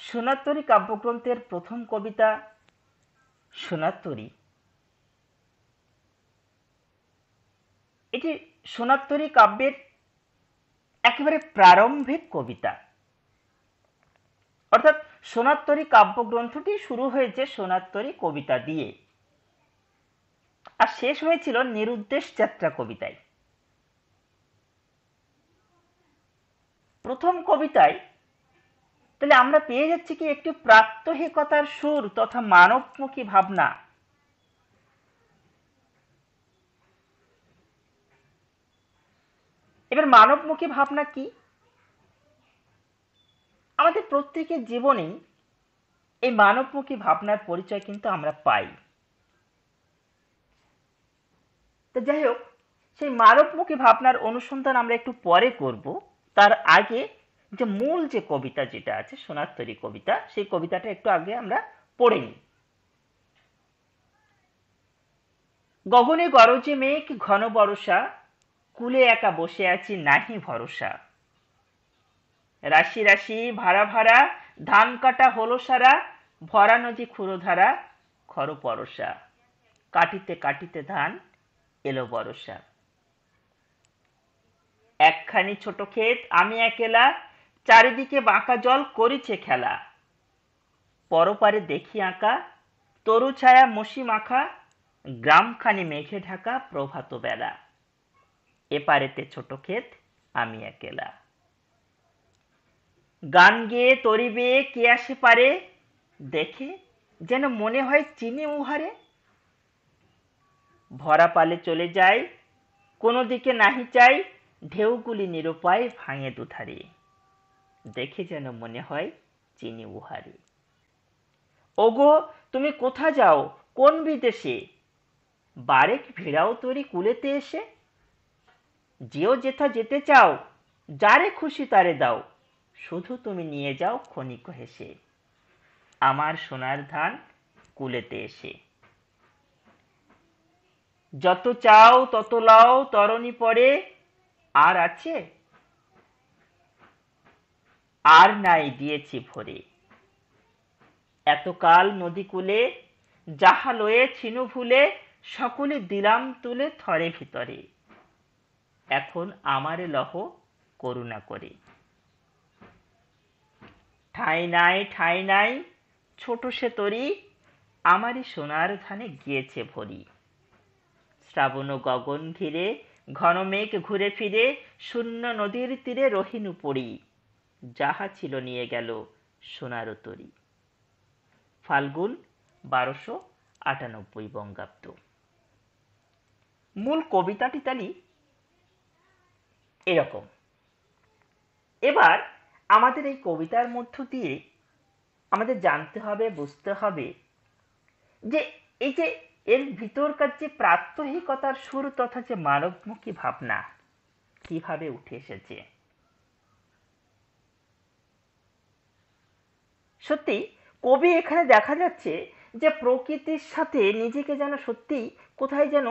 সোনার কাব্যগ্রন্থের প্রথম কবিতা সোনার তরী। এটি সোনার কাব্যের একেবারে প্রারম্ভিক কবিতা, অর্থাৎ সোনার কাব্যগ্রন্থটি শুরু হয়েছে সোনার কবিতা দিয়ে আর শেষ হয়েছিল নিরুদ্দেশ যাত্রা কবিতায়। প্রথম কবিতায় তাহলে আমরা পেয়ে যাচ্ছি কি একটি প্রাত্যহিকতার সুর তথা মানবমুখী ভাবনা। এবার মানবমুখী ভাবনা কি? আমাদের প্রত্যেকের জীবনেই এই মানবমুখী ভাবনার পরিচয় কিন্তু আমরা পাই। তো যাই হোক, সেই মানবমুখী ভাবনার অনুসন্ধান আমরা একটু পরে করব। তার আগে যে মূল যে কবিতা যেটা আছে সোনার কবিতা, সেই কবিতাটা একটু আগে আমরা পড়ে নিই। গগনে গরজে মেঘ ঘন বরষা, কুলে একা বসে আছি নাহি ভরসা। রাশি রাশি ভাড়া ভাড়া, ধান কাটা হলো সারা, ভরা নদী ক্ষুরধারা, খর পরশা। কাটিতে কাটিতে ধান এলো বরষা। একখানি ছোট ক্ষেত আমি একেলা, চারিদিকে বাঁকা জল করিছে খেলা। পরপারে দেখি আঁকা, তরু ছায়া মশি মাখা, গ্রামখানি মেঘে ঢাকা প্রভাত বেলা। এপারেতে ছোট ক্ষেত আমি একেলা। গান গেয়ে তরি বেয়ে কে আসে পারে, দেখে যেন মনে হয় চিনি উহারে। ভরা পালে চলে যায়, কোনো দিকে নাহি চাই, ঢেউগুলি নিরুপায় ভাঙে দুধারে। দেখে যেন মনে হয় চিনি উহারে। ওগো তুমি কোথা যাও কোন বিদেশে, বারেক ভিড়াও তরি কুলেতে এসে। যেও যেথা যেতে চাও, যারে খুশি তারে দাও, শুধু তুমি নিয়ে যাও ক্ষণিক হেসে, আমার সোনার ধান কুলেতে এসে। যত চাও তত লাও তরণী পরে, আর আছে আর নাই দিয়েছি ভরে। এতকাল নদী কূলে যাহা লয়ে ছিনু ভুলে, সকলে দিলাম তুলে থরে ভিতরে। এখন আমারে লহ করুণা করে। ঠাঁই নাই ঠাঁই নাই ছোট সে তরি, আমারই সোনার ধানে গিয়েছে ভরি। শ্রাবণ গগন ঘিরে ঘন মেঘ ঘুরে ফিরে, শূন্য নদীর তীরে রহিনু পড়ি, যাহা ছিল নিয়ে গেল সোনার তরি। ফাল্গুন 1298 বঙ্গাব্দ। মূল কবিতাটি তালি এরকম। এবার আমাদের এই কবিতার মধ্য দিয়ে আমাদের জানতে হবে, বুঝতে হবে যে এই যে এর ভিতরকার যে প্রাত্যহিকতার সুর তথা যে মানবমুখী ভাবনা কিভাবে উঠে এসেছে। সত্যি কবি এখানে দেখা যাচ্ছে যে প্রকৃতির সাথে নিজেকে যেন সত্যি কোথায় যেন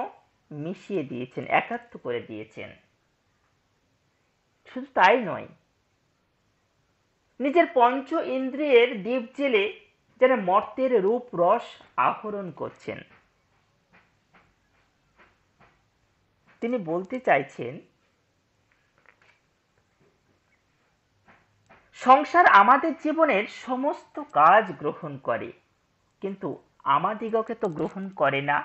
মিশিয়ে দিয়েছেন, একাত্ম করে দিয়েছেন। শুধু তাই নয়, নিজের পঞ্চ ইন্দ্রিয়ের দীপ জেলে যেন মর্তের রূপ রস আহরণ করছেন। তিনি বলতে চাইছেন সংসার আমাদের জীবনের সমস্ত কাজ গ্রহণ করে, কিন্তু আমাদিগকে তো গ্রহণ করে না।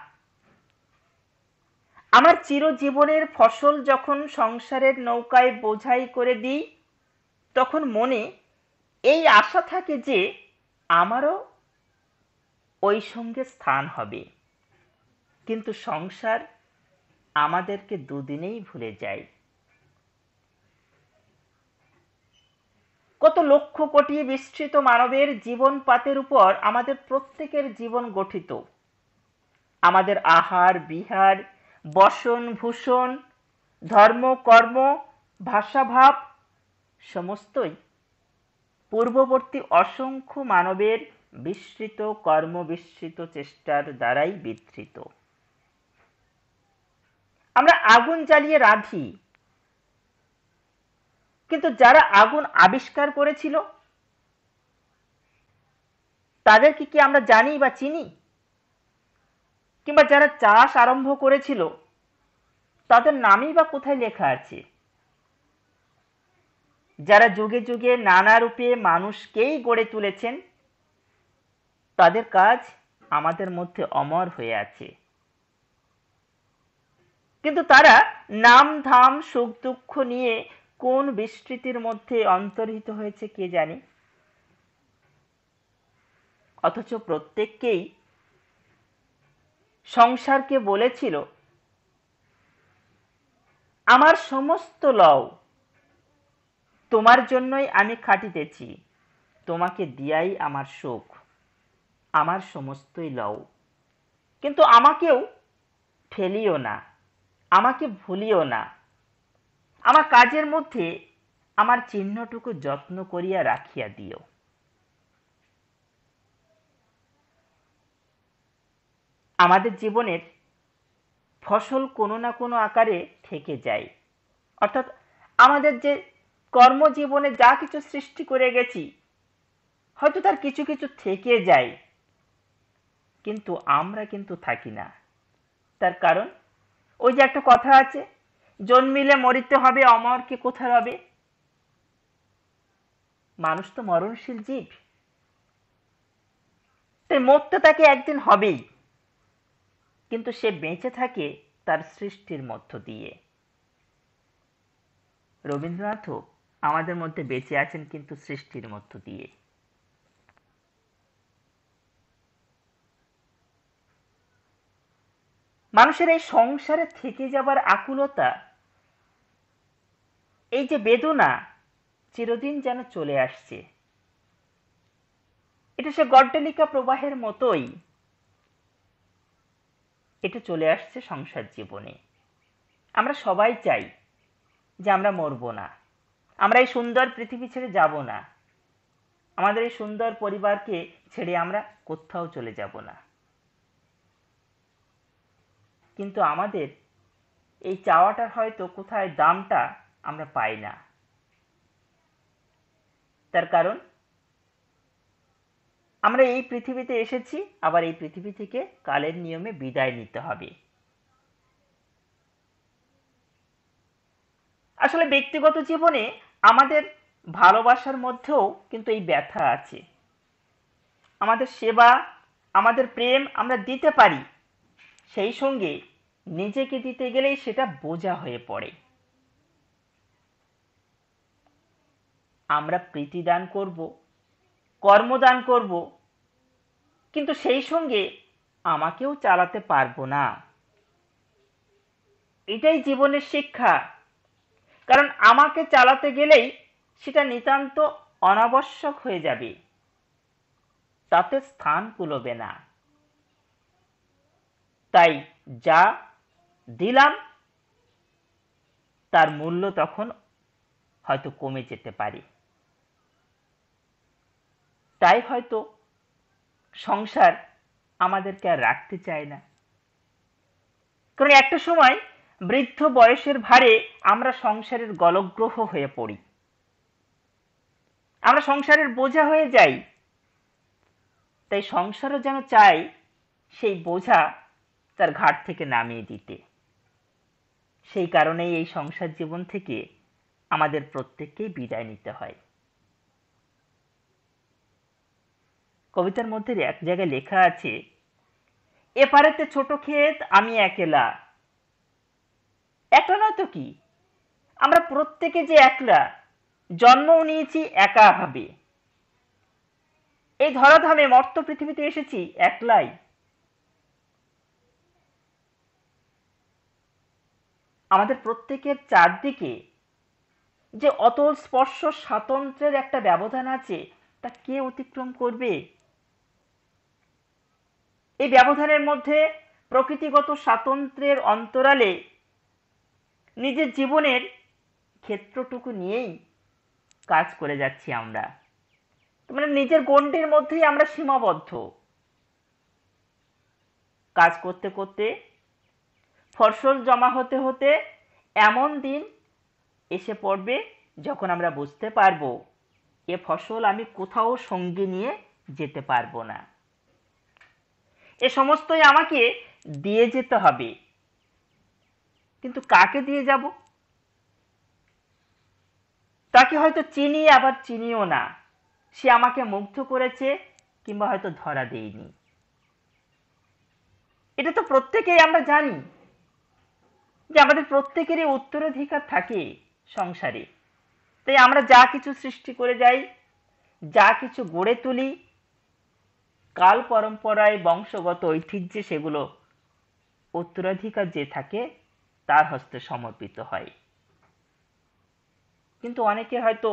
আমার চিরজীবনের ফসল যখন সংসারের নৌকায় বোঝাই করে দিই, তখন মনে এই আশা থাকে যে আমারও ওই সঙ্গে স্থান হবে, কিন্তু সংসার আমাদেরকে দুদিনেই ভুলে যায়। কত লক্ষ কোটি বিস্তৃত মানবের জীবন পাতের উপর আমাদের প্রত্যেকের জীবন গঠিত। আমাদের আহার বিহার, বসন ভূষণ, ধর্ম কর্ম, ভাষাভাব সমস্তই পূর্ববর্তী অসংখ্য মানবের বিস্তৃত কর্ম বিস্তৃত চেষ্টার দ্বারাই বিধৃত। আমরা আগুন জ্বালিয়ে রাঁধি, কিন্তু যারা আগুন আবিষ্কার করেছিল তাদেরকে কি আমরা জানি বা চিনি? কিংবা যারা চাষ আরম্ভ করেছিল তাদের নামই বা কোথায় লেখা আছে? যারা যুগে যুগে নানা রূপে মানুষকেই গড়ে তুলেছেন, তাদের কাজ আমাদের মধ্যে অমর হয়ে আছে। কিন্তু তারা নাম ধাম সুখ দুঃখ নিয়ে কোন বিস্তৃতির মধ্যে অন্তর্হিত হয়েছে কে জানে। অথচ প্রত্যেককেই সংসারকে বলেছিল, আমার সমস্ত লও, তোমার জন্যই আমি খাটিতেছি, তোমাকে দিয়াই আমার সুখ, আমার সমস্তই লও, কিন্তু আমাকেও ফেলিও না, আমাকে ভুলিও না, আমার কাজের মধ্যে আমার চিহ্নটুকু যত্ন করিয়া রাখিয়া দিও। আমাদের জীবনের ফসল কোনো না কোনো আকারে থেকে যায়, অর্থাৎ আমাদের যে কর্মজীবনে যা কিছু সৃষ্টি করে গেছি হয়তো তার কিছু কিছু থেকে যায়, কিন্তু আমরা কিন্তু থাকি না। তার কারণ ওই যে একটা কথা আছে, জন্মিলে মরিতে হবে, অমর কে কোথা রবে। মানুষ তো মরণশীল জীব, তাই মরতে তাকে একদিন হবেই, কিন্তু সে বেঁচে থাকে তার সৃষ্টির মধ্য দিয়ে। রবীন্দ্রনাথও আমাদের মধ্যে বেঁচে আছেন কিন্তু সৃষ্টির মধ্য দিয়ে। মানুষের এই সংসারে থেকে যাবার আকুলতা, এই যে বেদনা চিরদিন যেন চলে আসছে, এটা সে গড্ডলিকা প্রবাহের মতোই এটা চলে আসছে সংসার জীবনে। আমরা সবাই চাই যে আমরা মরবো না, আমরা এই সুন্দর পৃথিবী ছেড়ে যাব না, আমাদের এই সুন্দর পরিবারকে ছেড়ে আমরা কোথাও চলে যাব না। কিন্তু আমাদের এই চাওয়াটার হয়তো কোথায় দামটা আমরা পাই না। তার কারণ আমরা এই পৃথিবীতে এসেছি, আবার এই পৃথিবী থেকে কালের নিয়মে বিদায় নিতে হবে। আসলে ব্যক্তিগত জীবনে আমাদের ভালোবাসার মধ্যেও কিন্তু এই ব্যথা আছে। আমাদের সেবা, আমাদের প্রেম আমরা দিতে পারি, সেই সঙ্গে নিজেকে দিতে গেলেই সেটা বোঝা হয়ে পড়ে। আমরা প্রীতিদান করব, কর্মদান করব, কিন্তু সেই সঙ্গে আমাকেও চালাতে পারবো না। এটাই জীবনের শিক্ষা। কারণ আমাকে চালাতে গেলেই সেটা নিতান্ত অনাবশ্যক হয়ে যাবে, তাতে স্থান কুলোবে না। তাই যা দিলাম তার মূল্য তখন হয়তো কমে যেতে পারে। তাই হয়তো সংসার আমাদেরকে আর রাখতে চায় না। কারণ একটা সময় বৃদ্ধ বয়সের ভারে আমরা সংসারের গলগ্রহ হয়ে পড়ি, আমরা সংসারের বোঝা হয়ে যাই। তাই সংসারও যেন চাই সেই বোঝা তার ঘাট থেকে নামিয়ে দিতে। সেই কারণেই এই সংসার জীবন থেকে আমাদের প্রত্যেককেই বিদায় নিতে হয়। কবিতার মধ্যে এক জায়গায় লেখা আছে, এপারেতে ছোট ক্ষেত আমি একেলা। একলা নয় তো কি, আমরা প্রত্যেকে যে একলা, জন্মও নিয়েছি একা ভাবে। এই ধরাধামে মর্ত পৃথিবীতে এসেছি একলাই। আমাদের প্রত্যেকের চারদিকে যে অতল স্পর্শ স্বাতন্ত্র্যের একটা ব্যবধান আছে, তা কে অতিক্রম করবে? এই ব্যবধানের মধ্যে প্রকৃতিগত স্বাতন্ত্র্যের অন্তরালে নিজের জীবনের ক্ষেত্রটুকু নিয়েই কাজ করে যাচ্ছি আমরা। মানে নিজের গণ্ডির মধ্যেই আমরা সীমাবদ্ধ। কাজ করতে করতে, ফসল জমা হতে হতে এমন দিন এসে পড়বে যখন আমরা বুঝতে পারবো এ ফসল আমি কোথাও সঙ্গে নিয়ে যেতে পারবো না। এ সমস্তই আমাকে দিয়ে যেতে হবে, কিন্তু কাকে দিয়ে যাব? তাকে হয়তো চিনি, আবার চিনিও না। সে আমাকে মুগ্ধ করেছে, কিংবা হয়তো ধরা দেয়নি। এটা তো প্রত্যেকেই আমরা জানি যে আমাদের প্রত্যেকেরই উত্তরাধিকার থাকে সংসারে। তাই আমরা যা কিছু সৃষ্টি করে যাই, যা কিছু গড়ে তুলি, কাল পরম্পরায় বংশগত ঐতিহ্যে সেগুলো উত্তরাধিকার যে থাকে তার হস্তে সমর্পিত হয়। কিন্তু অনেকে হয়তো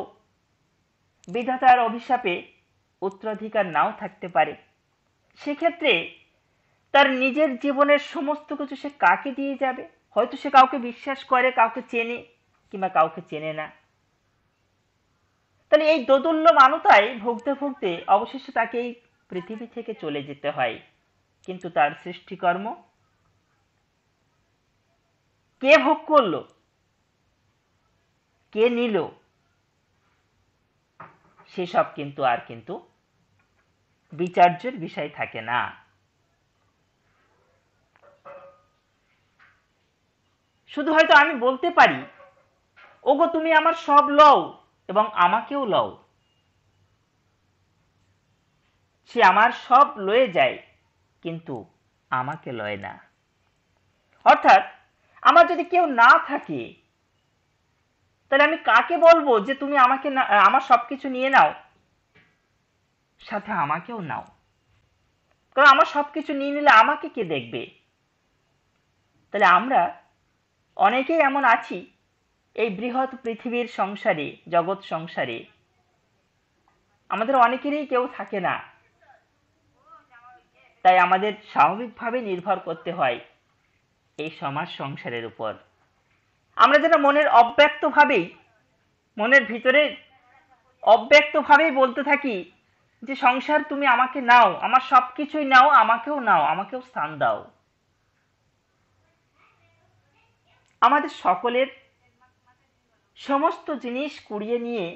বিধাতার অভিশাপে উত্তরাধিকার নাও থাকতে পারে। সেক্ষেত্রে তার নিজের জীবনের সমস্ত কিছু সে কাকে দিয়ে যাবে? হয়তো সে কাউকে বিশ্বাস করে, কাউকে চেনে, কিংবা কাউকে চেনে না। তাহলে এই দোদুল্যমানতায় ভুগতে ভুগতে অবশেষে তাকে এই পৃথিবী থেকে চলে যেতে হয়। কিন্তু তার সৃষ্টিকর্ম কে ভোগ করলো, কে নিল, সেসব কিন্তু আর বিচার্যের বিষয় থাকে না। শুধু হয়তো আমি বলতে পারি, ওগো তুমি আমার সব লও এবং আমাকেও লও। সে আমার সব লয়ে যায়, কিন্তু আমাকে লয় না। অর্থাৎ আমার যদি কেউ না থাকে, তাহলে আমি কাকে বলবো যে তুমি আমাকে আমার সবকিছু নিয়ে নাও, সাথে আমাকেও নাও? কারণ আমার সবকিছু নিয়ে নিলে আমাকে কে দেখবে? তাহলে আমরা অনেকেই এমন আছি এই বৃহৎ পৃথিবীর সংসারে, জগৎ সংসারে আমাদের অনেকেরই কেউ থাকে না। তাই আমাদের স্বাভাবিকভাবে নির্ভর করতে হয় এই সমাজ সংসারের উপর। আমরা যেন মনের ভিতরে অব্যক্তভাবেই বলতে থাকি যে সংসার তুমি আমাকে নাও, আমার সবকিছুই নাও, আমাকেও স্থান দাও। আমাদের সকলের সমস্ত জিনিস কুড়িয়ে নিয়ে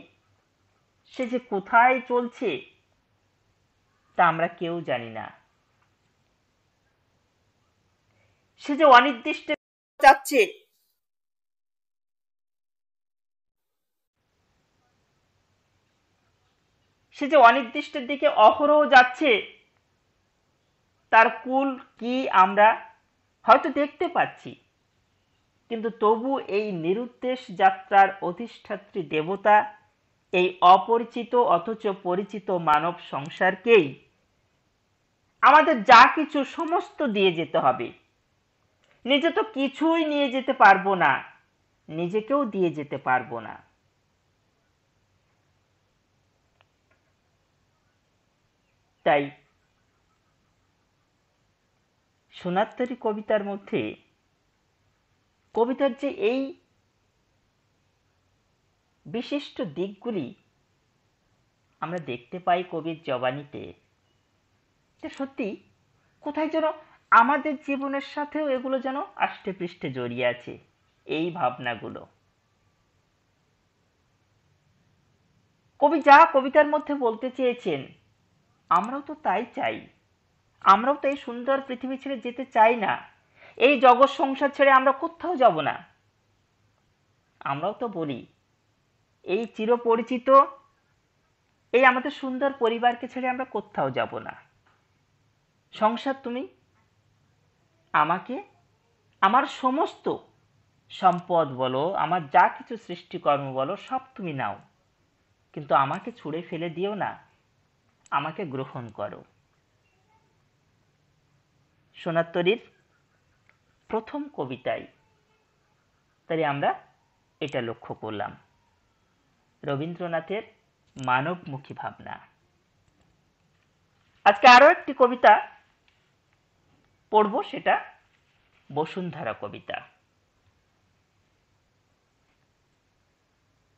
সে যে কোথায় চলছে তা আমরা কেউ জানি না। সে যে অনির্দিষ্ট যাচ্ছে, সে যে অনির্দিষ্টের দিকে অহরহ যাচ্ছে, তার কুল কি আমরা হয়তো দেখতে পাচ্ছি, কিন্তু তবু এই নিরুদ্দেশ যাত্রার অধিষ্ঠাত্রী দেবতা এই অপরিচিত অথচ পরিচিত মানব সংসারকেই আমাদের যা কিছু সমস্ত দিয়ে যেতে হবে। নিজে তো কিছুই নিয়ে যেতে পারবো না, নিজেকেও দিয়ে যেতে পারবো না। তাই সোনারতরী কবিতার মধ্যে কবিতার যে এই বিশিষ্ট দিকগুলি আমরা দেখতে পাই কবির জবানিতে, সত্যি কোথায় যেন আমাদের জীবনের সাথেও এগুলো যেন আষ্টে পৃষ্ঠে জড়িয়ে আছে। এই ভাবনাগুলো কবি যা কবিতার মধ্যে বলতে চেয়েছেন, আমরাও তো তাই চাই। আমরাও তো এই সুন্দর পৃথিবী ছেড়ে যেতে চাই না। এই জগৎ সংসার ছেড়ে আমরা কোথাও যাব না। আমরাও তো বলি এই চিরপরিচিত এই আমাদের সুন্দর পরিবারকে ছেড়ে আমরা কোথাও যাব না। সংসার তুমি আমাকে আমার সমস্ত সম্পদ বলো, আমার যা কিছু সৃষ্টিকর্ম বলো, সব তুমি নাও, কিন্তু আমাকে ছুঁড়ে ফেলে দিও না, আমাকে গ্রহণ করো। সোনারতরীর প্রথম কবিতায় তাই আমরা এটা লক্ষ্য করলাম, রবীন্দ্রনাথের মানবমুখী ভাবনা। আজকে আরো একটি কবিতা পড়ব, সেটা বসুন্ধরা কবিতা।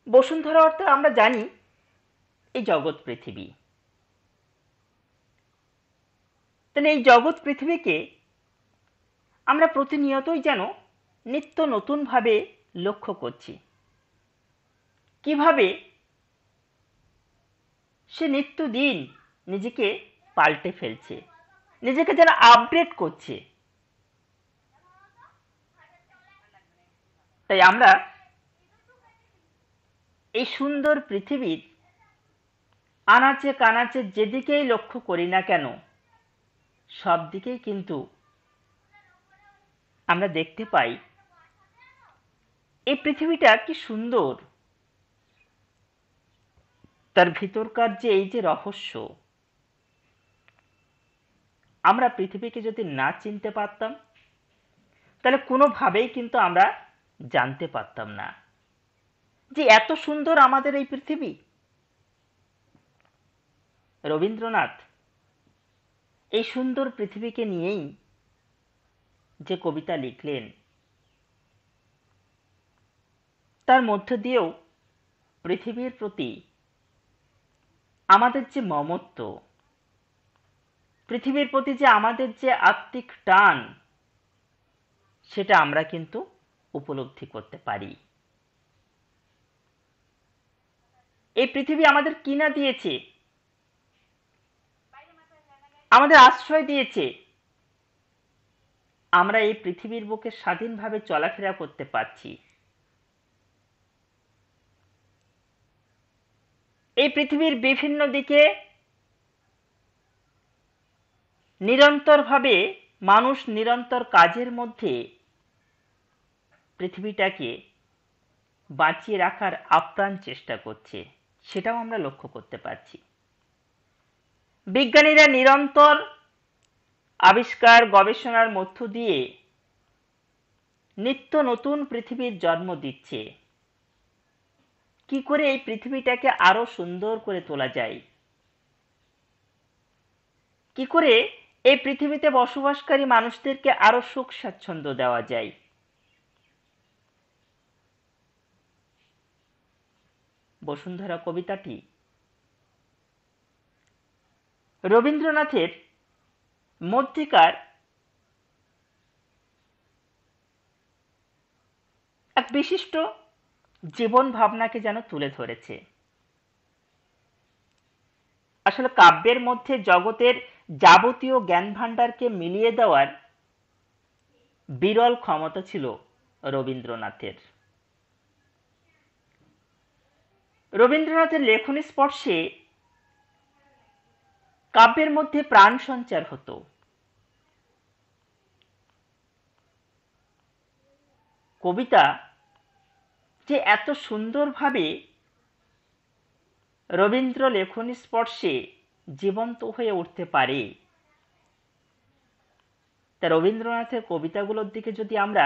বসুন্ধরা অর্থে আমরা জানি এই জগৎ পৃথিবী। তাহলে এই জগৎ পৃথিবীকে আমরা প্রতিনিয়তই যেন নিত্য নতুন ভাবে লক্ষ্য করছি। কিভাবে সে নিত্যদিন নিজেকে পাল্টে ফেলছে, নিজেকে যেন আপডেট করছে। তাই আমরা এই সুন্দর পৃথিবীর আনাচে কানাচে যেদিকেই লক্ষ্য করি না কেন, সব দিকেই কিন্তু আমরা দেখতে পাই এই পৃথিবীটা কি সুন্দর, তার ভিতরকার যে এই যে রহস্য। আমরা পৃথিবীকে যদি না চিনতে পারতাম, তাহলে কোনোভাবেই কিন্তু আমরা জানতে পারতাম না যে এত সুন্দর আমাদের এই পৃথিবী। রবীন্দ্রনাথ এই সুন্দর পৃথিবীকে নিয়েই যে কবিতা লিখলেন, তার মধ্য দিয়েও পৃথিবীর প্রতি আমাদের যে মমত্ব, পৃথিবীর প্রতি যে আমাদের যে আত্মিক টান, সেটা আমরা কিন্তু উপলব্ধি করতে পারি। এই পৃথিবী আমাদের কিনা দিয়েছে, আমাদের আশ্রয় দিয়েছে, আমরা এই পৃথিবীর বুকে স্বাধীনভাবে চলাফেরা করতে পারছি। এই পৃথিবীর বিভিন্ন দিকে নিরন্তরভাবে মানুষ নিরন্তর কাজের মধ্যে পৃথিবীটাকে বাঁচিয়ে রাখার আপ্রাণ চেষ্টা করছে, সেটাও আমরা লক্ষ্য করতে পারছি। বিজ্ঞানীরা নিরন্তর আবিষ্কার গবেষণার মধ্য দিয়ে নিত্য নতুন পৃথিবীর জন্ম দিচ্ছে। কি করে এই পৃথিবীটাকে আরো সুন্দর করে তোলা যায়, কি করে এই পৃথিবীতে বসবাসকারী মানুষদেরকে আরো সুখ স্বাচ্ছন্দ্য দেওয়া যায়। বসুন্ধরা কবিতাটি রবীন্দ্রনাথের মধ্যেকার এক বিশিষ্ট জীবন ভাবনাকে যেন তুলে ধরেছে। আসলে কাব্যের মধ্যে জগতের যাবতীয় জ্ঞান ভাণ্ডারকে মিলিয়ে দেওয়ার বিরল ক্ষমতা ছিল রবীন্দ্রনাথের। রবীন্দ্রনাথের লেখনী স্পর্শে কাব্যের মধ্যে প্রাণ সঞ্চার হতো। কবিতা যে এত সুন্দরভাবে রবীন্দ্র লেখনী স্পর্শে জীবন্ত হয়ে উঠতে পারে, তা রবীন্দ্রনাথের কবিতাগুলোর দিকে যদি আমরা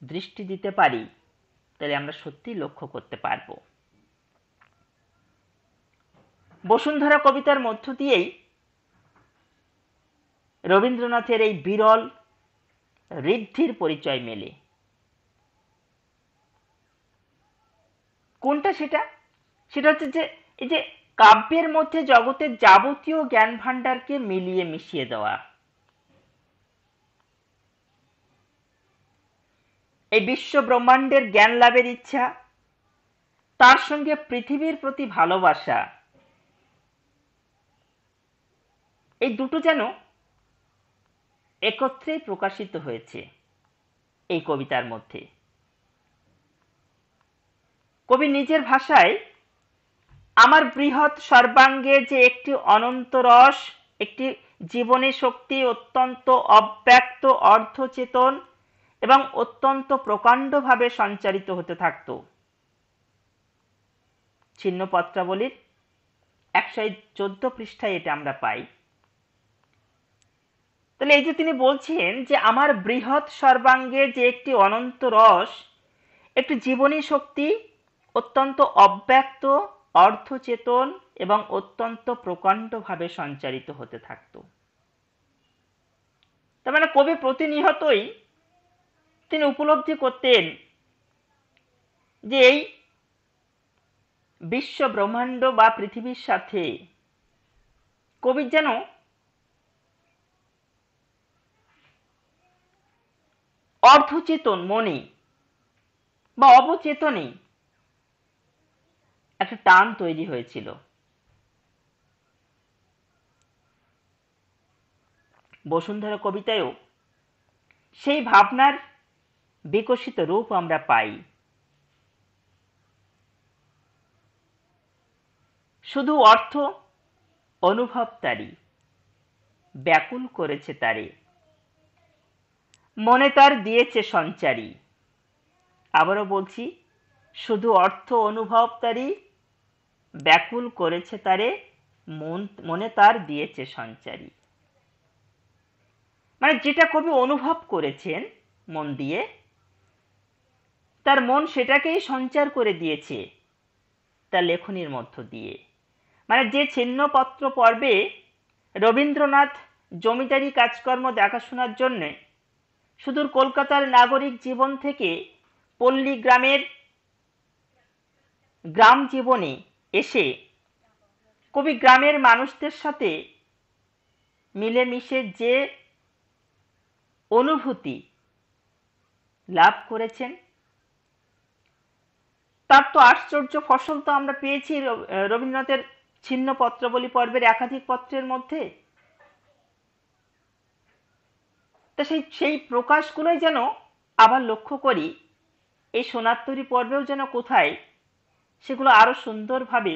দৃষ্টি দিতে পারি, তাহলে আমরা সত্যিই লক্ষ্য করতে পারব। বসুন্ধরা কবিতার মধ্য দিয়েই রবীন্দ্রনাথের এই বিরল ঋদ্ধির পরিচয় মেলে। কোনটা সেটা? সেটা হচ্ছে যে এই যে কাব্যের মধ্যে জগতের যাবতীয় জ্ঞান ভাণ্ডারকে মিলিয়ে মিশিয়ে দেওয়া, এই বিশ্ব ব্রহ্মাণ্ডের জ্ঞান লাভের ইচ্ছা, তার সঙ্গে পৃথিবীর প্রতি ভালোবাসা, এই দুটো যেন একত্রেই প্রকাশিত হয়েছে এই কবিতার মধ্যে। কবি নিজের ভাষায় আমার বৃহৎ সর্বাঙ্গে যে একটি অনন্ত রস, একটি জীবনী শক্তি অত্যন্ত অব্যক্ত অর্ধচেতন এবং অত্যন্ত প্রকাণ্ডভাবে সঞ্চারিত হতে থাকত। ছিন্নপত্রাবলীর 114 পৃষ্ঠায় এটা আমরা পাই। তাহলে এই যে তিনি বলছেন যে আমার বৃহৎ সর্বাঙ্গে যে একটি অনন্ত রস, একটি জীবনী শক্তি অত্যন্ত অব্যক্ত অর্ধচেতন এবং অত্যন্ত প্রকাণ্ডভাবে সঞ্চারিত হতে থাকত। তার মানে কবি প্রতিনিয়তই তিনি উপলব্ধি করতেন যে এই বিশ্ব ব্রহ্মাণ্ড বা পৃথিবীর সাথে কবির যেন অর্ধচেতন মনে বা অবচেতনে একটা টান তৈরি হয়েছিল। বসুন্ধরা কবিতায়ও সেই ভাবনার বিকশিত রূপ আমরা পাই। শুধু অর্থ অনুভব তারি, ব্যাকুল করেছে তারে, মনে তার দিয়েছে সঞ্চারী। আবারও বলছি, শুধু অর্থ অনুভব তারি, ব্যাকুল করেছে তারে, মনে তার দিয়েছে সঞ্চারী। মানে যেটা কবি অনুভব করেছেন মন দিয়ে, তার মন সেটাকেই সঞ্চার করে দিয়েছে তার লেখনীর মধ্য দিয়ে। মানে যে ছিন্নপত্র পর্বে রবীন্দ্রনাথ জমিদারি কাজকর্ম দেখাশোনার জন্য সুদূর কলকাতার নাগরিক জীবন থেকে পল্লী গ্রামের গ্রাম জীবনে এসে কবি গ্রামের মানুষদের সাথে মিলেমিশে যে অনুভূতি লাভ করেছেন, তার তো আশ্চর্য ফসল তো আমরা পেয়েছি রবীন্দ্রনাথের ছিন্ন পত্রাবলী পর্বের একাধিক পত্রের মধ্যে। তা সেই প্রকাশগুলোই যেন আবার লক্ষ্য করি এই সোনার পর্বেও যেন কোথায় সেগুলো আরো সুন্দরভাবে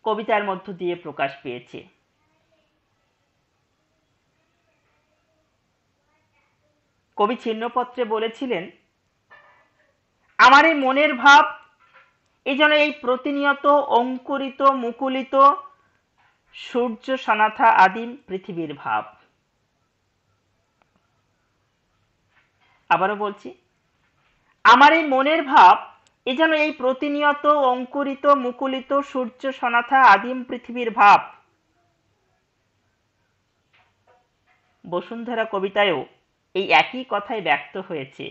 কবিতার মধ্য দিয়ে প্রকাশ পেয়েছে। কবি ছিন্নপত্রে বলেছিলেন, আমার এই মনের ভাব এই যেন এই প্রতিনিয়ত অঙ্কুরিত মুকুলিত সূর্য সনাথা আদিম পৃথিবীর ভাব। আবারও বলছি, আমার এই মনের ভাব এ যেন এই প্রতিনিয়ত অঙ্কুরিত মুকুলিত সূর্য সনাথা আদিম পৃথিবীর ভাব। বসুন্ধরা কবিতায়ও এই একই কথাই ব্যক্ত হয়েছে।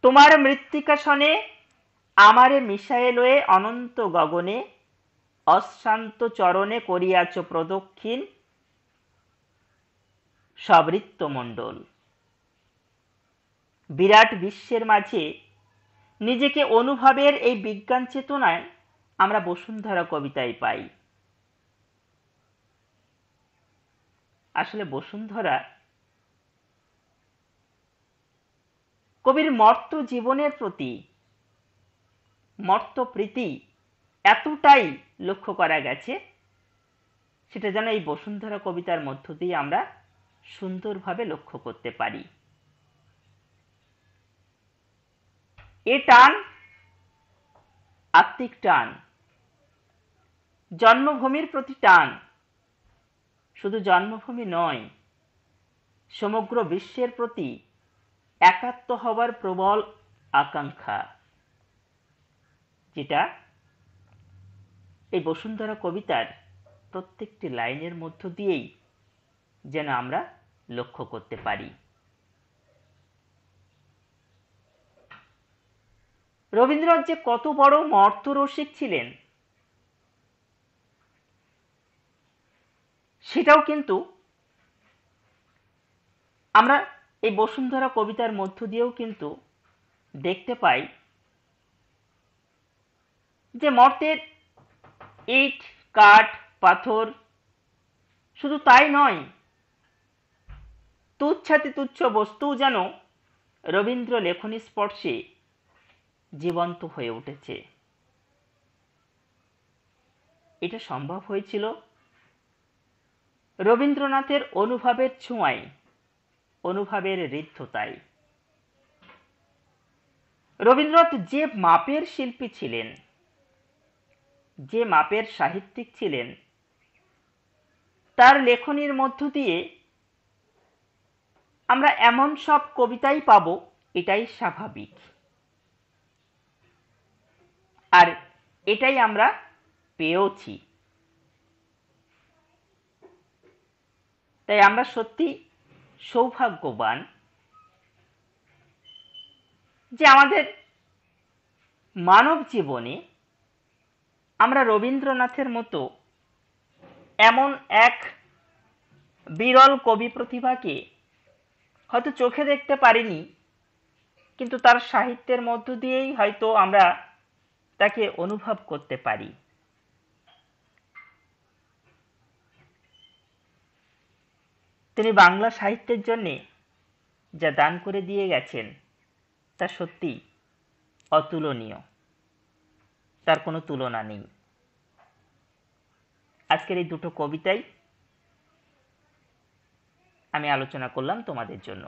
তোমার মৃত্তিকা সনে আমারে মিশায়ে লয়ে অনন্ত গগনে, অশ্রান্ত চরণে করিয়াছ প্রদক্ষিণ সবৃত্ত মণ্ডল। বিরাট বিশ্বের মাঝে নিজেকে অনুভবের এই বিজ্ঞান চেতনায় আমরা বসুন্ধরা কবিতায় পাই। আসলে বসুন্ধরা কবির মর্ত জীবনের প্রতি মর্ত প্রীতি এতটাই লক্ষ্য করা গেছে, সেটা যেন এই বসুন্ধরা কবিতার মধ্য দিয়ে আমরা সুন্দরভাবে লক্ষ্য করতে পারি। এ টান আত্মিক টান, জন্মভূমির প্রতি টান। শুধু জন্মভূমি নয়, সমগ্র বিশ্বের প্রতি একাত্ম হবার প্রবল আকাঙ্ক্ষা, যেটা এই বসুন্ধরা কবিতার প্রত্যেকটি লাইনের মধ্য দিয়েই যেন আমরা লক্ষ্য করতে পারি। রবীন্দ্রনাথ যে কত বড় মর্ত্যরসিক ছিলেন সেটাও কিন্তু আমরা এই বসুন্ধরা কবিতার মধ্য দিয়েও কিন্তু দেখতে পাই। যে মর্তের ইট কাঠ পাথর শুধু তাই নয়, তুচ্ছাতি তুচ্ছ বস্তু যেন রবীন্দ্র লেখনী স্পর্শে জীবন্ত হয়ে উঠেছে। এটা সম্ভব হয়েছিল রবীন্দ্রনাথের অনুভবের ছোঁয়ায়, অনুভবের ঋদ্ধতায়। রবীন্দ্রনাথ যে মাপের শিল্পী ছিলেন, যে মাপের সাহিত্যিক ছিলেন, তার লেখনীর মধ্য দিয়ে আমরা এমন সব কবিতাই পাব, এটাই স্বাভাবিক। আর এটাই আমরা পেয়েওছি। তাই আমরা সত্যি সৌভাগ্যবান যে আমাদের মানব জীবনে আমরা রবীন্দ্রনাথের মতো এমন এক বিরল কবি প্রতিভাকে হয়তো চোখে দেখতে পারিনি, কিন্তু তার সাহিত্যের মধ্য দিয়েই হয়তো আমরা তাকে অনুভব করতে পারি। তিনি বাংলা সাহিত্যের জন্যে যা দান করে দিয়ে গেছেন তা সত্যি অতুলনীয়, তার কোনো তুলনা নেই। আজকের এই দুটো কবিতাই আমি আলোচনা করলাম তোমাদের জন্য।